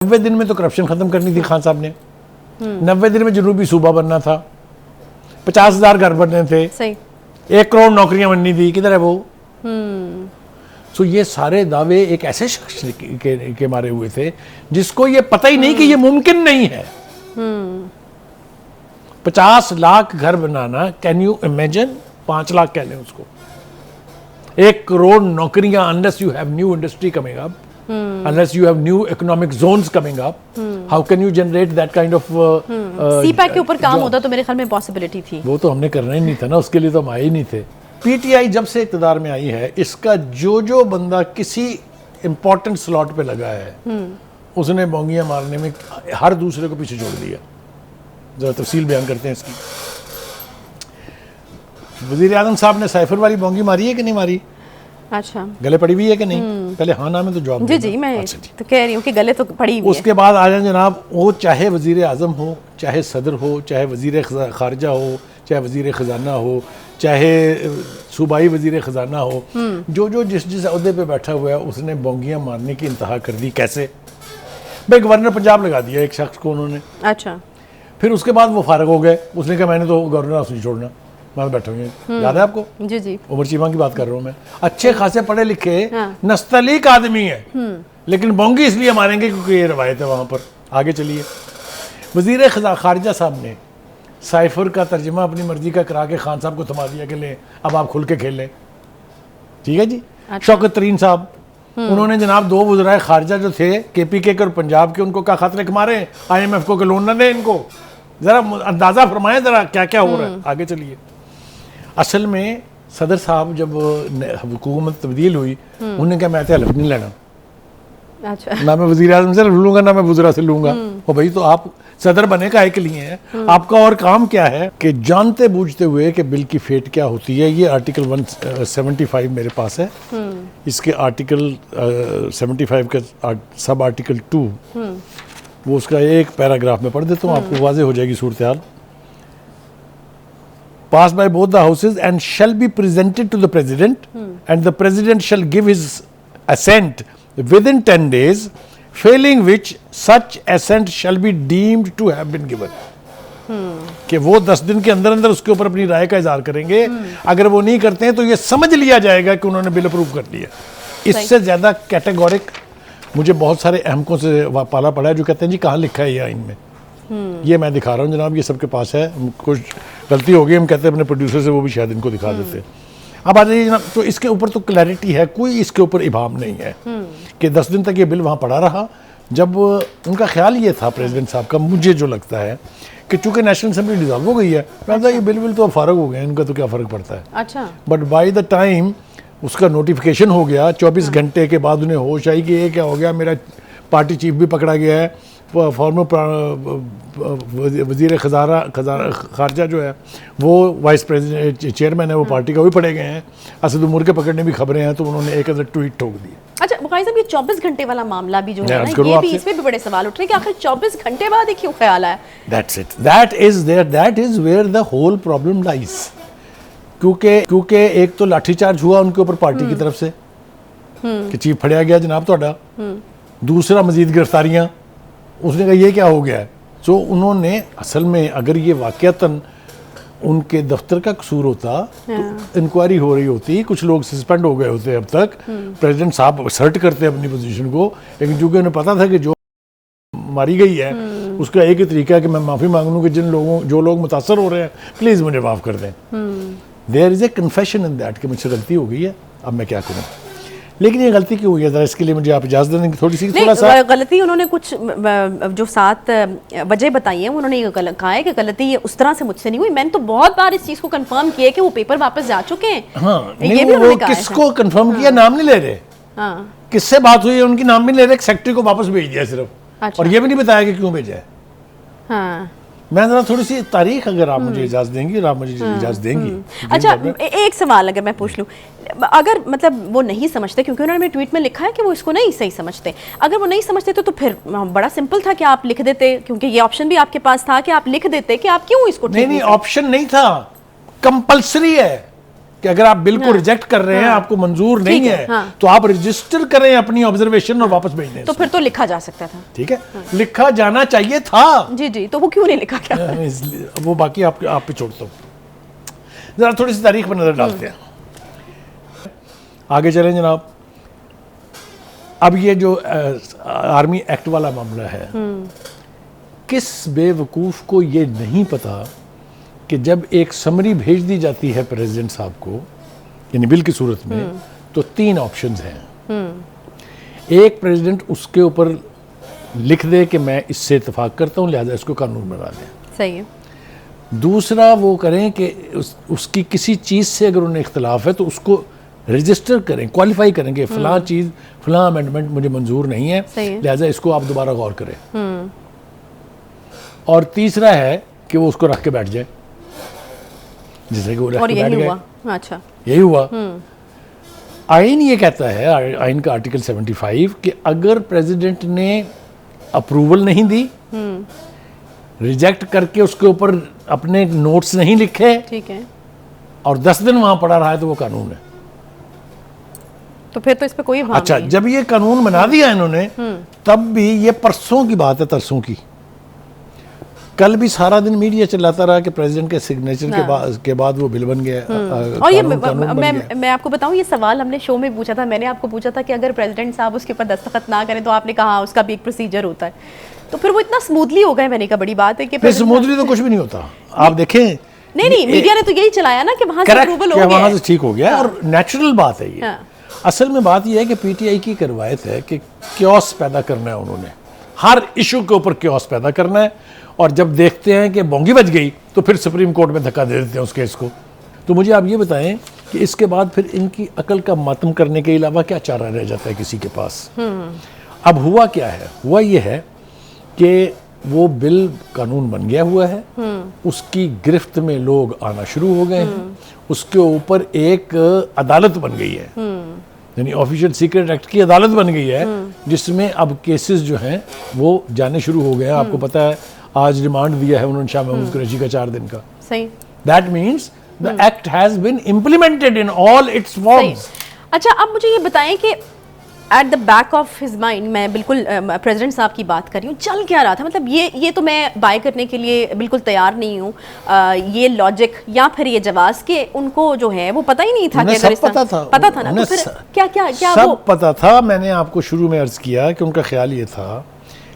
90 दिन में तो करप्शन खत्म करनी थी खान साहब ने। 90 दिन में जनूबी सूबा बनना था, 50,000 घर बनने थे, सही 1 करोड़ नौकरियां बननी थी, किधर है वो? सो ये सारे दावे एक ऐसे शख्स के मारे हुए थे जिसको ये पता ही नहीं कि ये मुमकिन नहीं है। 50 लाख घर बनाना, कैन यू इमेजिन? 5 लाख कह लें उसको, 1 करोड़ नौकरियां, unless you have new industry coming up, unless you have new economic zones coming up, how can you generate that kind of CPEC के ऊपर काम होता तो मेरे ख्याल में पॉसिबिलिटी थी। वो तो हमने करना ही नहीं था ना, उसके लिए तो हम आए ही नहीं थे। पीटीआई जब से इक़्तिदार में आई है, इसका जो बंदा किसी इंपॉर्टेंट स्लॉट पे लगा है उसने बोंगियां मारने में हर दूसरे को पीछे छोड़ दिया। जरा तफसील बयान करते हैं इसकी। वज़ीर आज़म साहब ने साइफर वाली बोंगी मारी है कि नहीं मारी? अच्छा, गले पड़ी हुई है कि नहीं? पहले हाँ ना में तो जवाब जी जी, मैं तो कह रही हूँ कि गले तो पड़ी हुई है। उसके बाद आ जाए जनाब, वो चाहे वज़ीर आज़म हो, चाहे सदर हो, चाहे वज़ीर ख़ारजा हो, चाहे वज़ीर ख़जाना हो, चाहे सूबाई वज़ीर ख़जाना हो, जो जिस अहदे पे बैठा हुआ है उसने बोंगियाँ मारने की इंतहा कर दी। कैसे? भाई गवर्नर पंजाब लगा दिया एक शख्स को उन्होंने। अच्छा, फिर उसके बाद वो फारग हो गए, उसने कहा मैंने तो गवर्नर हाउस नहीं छोड़ना, मैं बैठे हुए। याद है आपको? जी जी, उमर चीमा की बात कर रहा हूँ मैं। अच्छे खासे पढ़े लिखे नस्तलीक आदमी है, लेकिन बोंगी इसलिए मारेंगे क्योंकि ये रवायत है वहाँ पर। आगे चलिए। वज़ीर ख़ारजा साहब ने साइफर का तर्जमा अपनी मर्जी का करा के खान साहब को थमा दिया कि ले अब आप खुल के खेल लें। ठीक है जी। अच्छा। शौकत तरीन साहब, उन्होंने जनाब 2 वज़राए ख़ारजा जो थे KPK के और पंजाब के, उनको क्या खत लिख मारे IMF को कि लोन ना दें इनको। ज़रा अंदाज़ा फरमाएं ज़रा क्या क्या हो रहा है। आगे चलिए। असल में सदर साहब जब हुकूमत तब्दील हुई, उन्होंने कहा मैं हल्फ नहीं लेना। अच्छा, ना मैं वज़ीर आज़म से लूँगा ना मैं वज़रा से लूँगा। और भाई तो आप सदर बने काहे के लिए हैं? आपका और काम क्या है कि जानते बूझते हुए कि बिल की फेट क्या होती है। ये आर्टिकल 175 मेरे पास है। इसके आर्टिकल 75 का सब आर्टिकल 2, वो उसका एक पैराग्राफ में पढ़ देता हूँ, आपको वाज़ेह हो जाएगी सूरत हाल। Passed by both the houses and shall be presented to the president, and the president shall give his assent within 10 days, failing which such assent shall be deemed to have been given. कि वो 10 दिन के अंदर अंदर उसके ऊपर अपनी राय का इजहार करेंगे। अगर वो नहीं करते हैं तो ये समझ लिया जाएगा कि उन्होंने बिल अप्रूव कर लिया। इससे ज्यादा कैटेगोरिक मुझे बहुत सारे अहमकों से पाला पड़ा है जो कहते हैं जी कहाँ लिखा है ये आइन में। ये मैं दिखा रहा हूँ जनाब, ये सबके पास है। कुछ गलती हो गई, हम कहते हैं अपने प्रोड्यूसर से वो भी शायद इनको दिखा देते। अब आ जाइए जनाब, तो इसके ऊपर तो क्लैरिटी है, कोई इसके ऊपर इबाम नहीं है कि 10 दिन तक ये बिल वहाँ पड़ा रहा। जब उनका ख्याल ये था प्रेसिडेंट साहब का, मुझे जो लगता है कि चूंकि नेशनल असेंबली डिजॉल्व हो गई है, कहता ये बिल तो फारग हो गए, इनका तो क्या फ़र्क पड़ता है। अच्छा, बट बाई द टाइम उसका नोटिफिकेशन हो गया, 24 घंटे के बाद उन्हें होश आई कि ये क्या हो गया, मेरा पार्टी चीफ भी पकड़ा गया है, फॉर्मर वज़ीर ख़ारजा जो है वो वाइस प्रेसिडेंट चेयरमैन है वो पार्टी का, भी पड़े गए हैं। असद उमर के पकड़ने भी खबरें हैं, तो उन्होंने एक अदर ट्वीट ठोक दी। अच्छा मुकाई साहब, ये 24 घंटे वाला मामला भी जो है ना, ये भी इसमें भी बड़े सवाल उठ रहे हैं कि आखिर 24 घंटे बाद ही क्यों ख्याल आया? That's it. That is where the whole problem lies. क्योंकि एक तो लाठीचार्ज हुआ उनके ऊपर पार्टी की तरफ से कि चीफ फड़िया गया जनाब तोड़ा, दूसरा मजीद गिरफ्तारियां, उसने कहा ये क्या हो गया है। सो उन्होंने असल में अगर ये वाकयातन उनके दफ्तर का कसूर होता तो इंक्वायरी हो रही होती, कुछ लोग सस्पेंड हो गए होते अब तक, प्रेसिडेंट साहब असर्ट करते अपनी पोजीशन को। लेकिन चूंकि उन्हें पता था कि जो मारी गई है उसका एक ही तरीका है कि मैं माफ़ी मांग लूँ कि जो लोग मुतासर हो रहे हैं प्लीज़ मुझे माफ़ कर दें। There is a confession in that कि मुझसे गलती हो गई है, अब मैं क्या करूँ। लेकिन ये गलती क्यों हुई है, इसके लिए मुझे आप इजाज़त देंगे थोड़ी सी? थोड़ा सा गलती उन्होंने कुछ जो 7 वजह बताई हैं, उन्होंने ये कहा है कि गलती ये उस तरह से मुझसे नहीं हुई। मैंने तो बहुत बार इस चीज़ को कंफर्म किया कि वो पेपर वापस जा चुके हैं। हाँ, ये भी वो किसको कंफर्म किया, नाम नहीं ले रहे। हाँ, किससे बात हुई है उनकी, नाम नहीं ले रहे, सेक्रेटरी को वापस भेज दिया सिर्फ। अच्छा। और ये भी नहीं बताया कि क्यों भेजा है। हाँ, मैं जरा थोड़ी सी तारीख अगर आप मुझे इजाज़त देंगी, आप मुझे इजाज़त देंगी। अच्छा एक सवाल अगर मैं पूछ लूँ, अगर मतलब वो नहीं समझते, क्योंकि उन्होंने मेरे ट्वीट में लिखा है कि वो इसको नहीं सही समझते, अगर वो नहीं समझते तो फिर बड़ा सिंपल था कि आप लिख देते, क्योंकि ये ऑप्शन भी आपके पास था कि आप लिख देते कि आप क्यों इसको नहीं, ऑप्शन नहीं था, कंपल्सरी है। कि अगर आप बिल को रिजेक्ट कर रहे हैं, आपको मंजूर नहीं है, है, हाँ। तो आप रजिस्टर करें अपनी ऑब्जर्वेशन और वापस भेज दें। तो फिर तो लिखा जा सकता था। ठीक है, लिखा जाना चाहिए था। जी जी, तो वो क्यों नहीं लिखा गया? इसलिए वो बाकी आप पे छोड़ता हूँ। जरा थोड़ी सी तारीख पर नजर डालते हैं, आगे चलें जनाब। अब ये जो आर्मी एक्ट वाला मामला है, किस बेवकूफ़ को ये नहीं पता कि जब एक समरी भेज दी जाती है प्रेसिडेंट साहब को, यानी बिल की सूरत में, तो 3 ऑप्शंस हैं। एक, प्रेसिडेंट उसके ऊपर लिख दे कि मैं इससे इत्तेफाक करता हूँ, लिहाजा इसको कानून बना दें। सही है। दूसरा, वो करें कि उसकी किसी चीज़ से अगर उन्हें इख्तलाफ है तो उसको रजिस्टर करें, क्वालिफाई करें कि फ़लाँ चीज़, फ़लाँ अमेंडमेंट मुझे मंजूर नहीं है, लिहाजा इसको आप दोबारा गौर करें। और तीसरा है कि वो उसको रख के बैठ जाए, जैसे कि वो रख के बैठ गए। अच्छा, यही हुआ। आइन ये कहता है, आइन का आर्टिकल 75, कि अगर प्रेसिडेंट ने अप्रूवल नहीं दी, रिजेक्ट करके उसके ऊपर अपने नोट्स नहीं लिखे, ठीक है, और 10 दिन वहां पड़ा रहा है, तो वो कानून है। तो फिर तो इस पे कोई भाव अच्छा, नहीं है। जब ये कानून बना दिया इन्होंने, तब भी ये परसों की बात है, तरसों की। कल भी सारा दिन मीडिया चलाता रहा कि प्रेसिडेंट के सिग्नेचर के बाद वो बिल बन गया। और ये मैं आपको बताऊं, ये सवाल हमने शो में पूछा था, मैंने आपको पूछा था कि अगर प्रेसिडेंट साहब उसके ऊपर दस्तखत ना करें तो आपने कहा उसका भी एक प्रोसीजर होता है, तो फिर वो इतना स्मूथली हो गए। मैंने कहा बड़ी बात है कि स्मूथली तो कुछ भी नहीं होता, आप देखें। नहीं, मीडिया ने तो यही चलाया ना कि वहां से अप्रूवल हो गया, वहां से ठीक हो गया, और नेचुरल बात है ये। असल में बात यह है कि पीटीआई की रवायत है कि क्योस पैदा करना है, उन्होंने हर इशू के ऊपर क्योस पैदा करना है, और जब देखते हैं कि बोंगी बज गई तो फिर सुप्रीम कोर्ट में धक्का दे देते हैं उस केस को। तो मुझे आप ये बताएं कि इसके बाद फिर इनकी अकल का मातम करने के अलावा क्या चारा रह जाता है किसी के पास। अब हुआ क्या है, हुआ ये है कि वो बिल कानून बन गया हुआ है, उसकी गिरफ्त में लोग आना शुरू हो गए हैं, उसके ऊपर एक अदालत बन गई है, यानी ऑफिशियल सीक्रेट एक्ट की अदालत बन गई है, जिसमें अब केसेस जो हैं वो जाने शुरू हो गए हैं। आपको पता है आज रिमांड दिया है उन्होंने शाह महमूद कुरैशी का 4 दिन का। सही। That means the act has been implemented in all its forms. अच्छा, अब मुझे ये बताएं कि at the back of his mind, मैं बिल्कुल प्रेसिडेंट साहब की बात कर रही हूँ, चल क्या रहा था? मतलब ये तो मैं बाय करने के लिए बिल्कुल तैयार नहीं हूँ, ये लॉजिक या फिर ये जवाब कि उनको जो है वो पता ही नहीं था कि अगर पता था ना, तो फिर क्या सब वो पता था। मैंने आपको शुरू में अर्ज किया कि उनका ख्याल ये था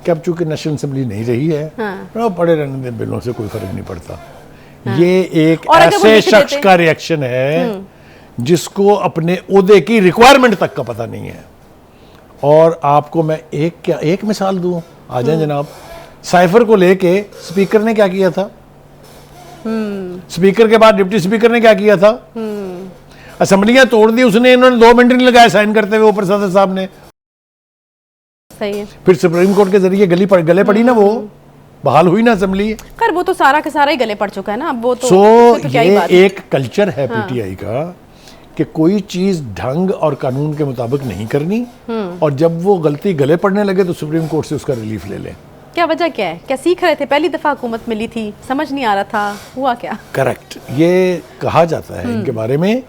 कि अब चूंकि नेशनल असेंबली नहीं रही है, तो पड़े रहने दें, बिलों से कोई फर्क नहीं पड़ता। ये एक ऐसे शख्स का रिएक्शन है जिसको अपने ओहदे की रिक्वायरमेंट तक का पता नहीं है। और आपको मैं एक मिसाल दूं, आ जाए जनाब। साइफर को लेके स्पीकर ने क्या किया था? स्पीकर के बाद डिप्टी स्पीकर ने क्या किया था? असेंबलियां तोड़ दी उसने, इन्होंने 2 मिनट नहीं लगाए साइन करते हुए, ऊपर सदर साहब ने। सही है। फिर सुप्रीम कोर्ट के जरिए गले पड़ी ना, वो बहाल हुई ना असेंबली। खैर वो तो सारा का सारा ही गले पड़ चुका है ना, अब वो तो तो ये एक कल्चर है पीटीआई का कि कोई चीज ढंग और कानून के मुताबिक नहीं करनी, और जब वो गलती गले पड़ने लगे तो सुप्रीम कोर्ट से उसका रिलीफ ले लें। क्या वजह क्या है? क्या सीख रहे थे? पहली दफा हुकूमत मिली थी, समझ नहीं आ रहा था, हुआ क्या? करेक्ट। ये कहा जाता है इनके बारे में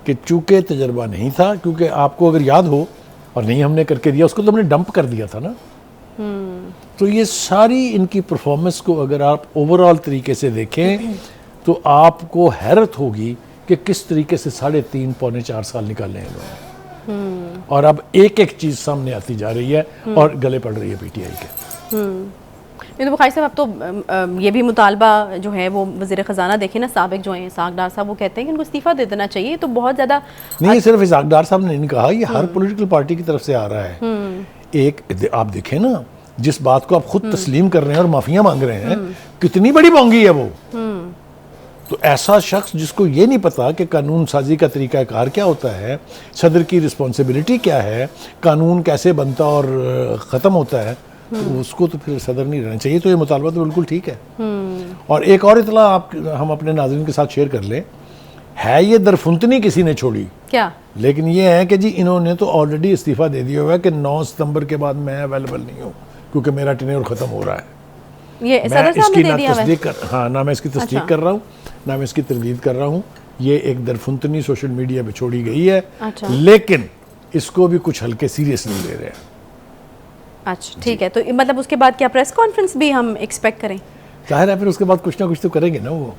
कि चूंकि तजर्बा नहीं था, क्योंकि आपको अगर याद हो, और नहीं हमने करके दिया उसको, तो हमने डंप कर दिया था ना। तो ये सारी इनकी परफॉर्मेंस को अगर आप ओवरऑल तरीके से देखें तो आपको हैरत होगी कि किस तरीके से 3.5 पौने 4 साल निकाले हैं इन्होंने, और अब एक एक चीज सामने आती जा रही है और गले पड़ रही है पीटीआई के। नहीं तो बुखारी साहब, अब तो ये भी मुतालबा जो है वो वज़ीर ख़जाना देखे ना, साबिक जो हैं इसाक डार साहब, वो कहते हैं कि इनको इस्तीफ़ा दे देना चाहिए। तो बहुत ज़्यादा नहीं, सिर्फ इसाक डार साहब ने नहीं कहा, ये हर पॉलिटिकल पार्टी की तरफ से आ रहा है। एक आप देखें ना, जिस बात को आप खुद तस्लीम कर रहे हैं और माफिया मांग रहे हैं, कितनी बड़ी बोंगी है वो। तो ऐसा शख्स जिसको ये नहीं पता कि कानून साजी का तरीकाकार क्या होता है, सदर की रिस्पॉन्सिबिलिटी क्या है, कानून कैसे बनता और ख़त्म होता है, तो उसको तो फिर सदर नहीं रहना चाहिए। तो ये मुतालबा तो बिल्कुल ठीक है। और एक और इतला हम अपने नाज़रीन के साथ शेयर कर लें, है ये दरफुंतनी किसी ने छोड़ी क्या, लेकिन ये है कि जी इन्होंने तो ऑलरेडी इस्तीफ़ा दे दिया हुआ है कि 9 सितंबर के बाद मैं अवेलेबल नहीं हूँ, क्योंकि मेरा टेन्योर ख़त्म हो रहा है। ये मैं इसकी ना तस्दीक कर, हाँ, ना मैं इसकी तस्दीक कर रहा हूँ, ना मैं इसकी तरदीद कर रहा हूँ। ये एक दरफुंतनी सोशल मीडिया पे छोड़ी गई है। अच्छा। लेकिन इसको भी कुछ हल्के सीरियस नहीं ले रहे हैं। अच्छा ठीक है, तो मतलब उसके बाद क्या प्रेस कॉन्फ्रेंस भी हम एक्सपेक्ट करें? जाहिर है फिर उसके बाद कुछ ना कुछ तो करेंगे ना वो।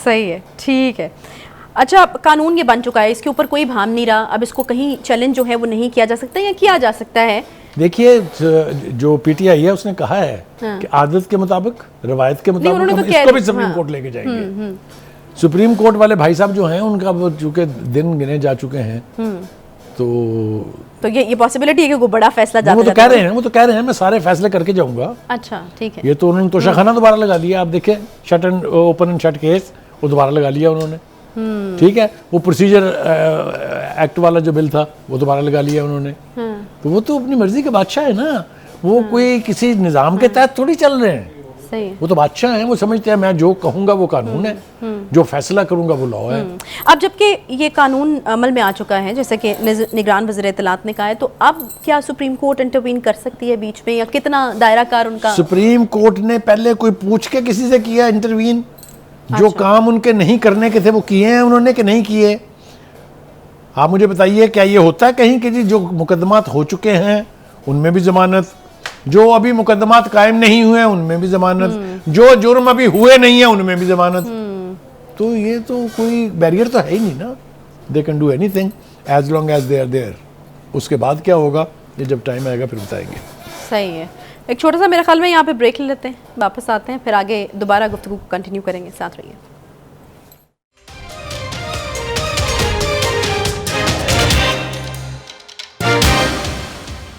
सही है, ठीक है। अच्छा, अब कानून ये बन चुका है, इसके ऊपर कोई भाम नहीं रहा, अब इसको कहीं चैलेंज जो है वो नहीं किया जा सकता या किया जा सकता है? देखिए, जो पीटीआई है उसने कहा है हाँ। कि आदत के मुताबिक, रवायत के मुताबिक उन्होंने हम तो कह इसको भी दिया, सुप्रीम हाँ। कोर्ट लेके जाएंगे। सुप्रीम कोर्ट वाले भाई साहब जो हैं उनका वो चूंकि दिन गिने जा चुके हैं, तो ये पॉसिबिलिटी है कि कोई बड़ा फैसला वो तो जाता कह रहे हैं, मैं सारे फैसले करके जाऊंगा। अच्छा ठीक है। ये तो उन्होंने तोशाखाना दोबारा लगा दिया। आप देखें, shut and open and shut case वो दोबारा लगा लिया उन्होंने। ठीक है, वो प्रोसीजर एक्ट वाला जो बिल था वो दोबारा लगा लिया उन्होंने। तो वो तो अपनी मर्जी के बादशाह है ना, वो कोई किसी निज़ाम के तहत थोड़ी चल रहे हैं। सही है। वो तो बादशाह हैं, वो समझते हैं मैं जो कहूँगा वो कानून है, जो फैसला करूँगा वो लॉ है। अब जबकि ये कानून अमल में आ चुका है, जैसे कि निगरान वज़ीर इत्तलात ने कहा है, तो अब क्या सुप्रीम कोर्ट इंटरवीन कर सकती है बीच में, या कितना दायरा कार उनका? सुप्रीम कोर्ट ने पहले कोई पूछ के किसी से किया इंटरवीन? जो काम उनके नहीं करने के थे वो किए हैं उन्होंने कि नहीं किए? आप मुझे बताइए, क्या ये होता है कहीं कि जी जो मुकदमात हो चुके हैं उनमें भी जमानत, जो अभी मुकदमात कायम नहीं हुए हैं उनमें भी जमानत, जो जुर्म अभी हुए नहीं है उनमें भी जमानत? तो ये तो कोई बैरियर तो है ही नहीं ना। They can do anything as long as they are there. उसके बाद क्या होगा ये जब टाइम आएगा फिर बताएंगे। सही है। एक छोटा सा मेरे ख्याल में यहाँ पे ब्रेक ले लेते हैं, वापस आते हैं, फिर आगे दोबारा गुफ्तगू कंटिन्यू करेंगे। साथ रहिए।